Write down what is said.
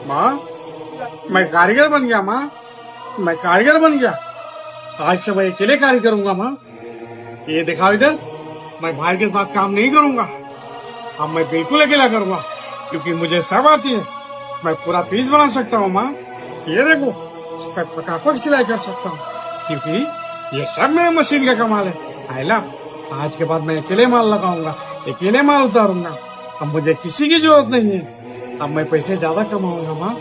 माँ, मैं कारीगर बन गया माँ, मैं कारीगर बन गया। आज से मैं अकेले कार्य करूंगा माँ। ये दिखाओ इधर, मैं भाई के साथ काम नहीं करूंगा। अब मैं बिल्कुल अकेला करूंगा, क्योंकि मुझे सब आती है। मैं पूरा पीस बना सकता हूँ माँ। ये देखो, इस पर फटाफट सिलाई कर सकता हूँ, क्योंकि ये सब मेरे मशीन का कमाल है। आयला, आज के बाद मैं अकेले माल लगाऊंगा, अकेले माल उतारूंगा। अब मुझे किसी की जरूरत नहीं है। अब मैं पैसे ज्यादा कमाऊंगा माँ।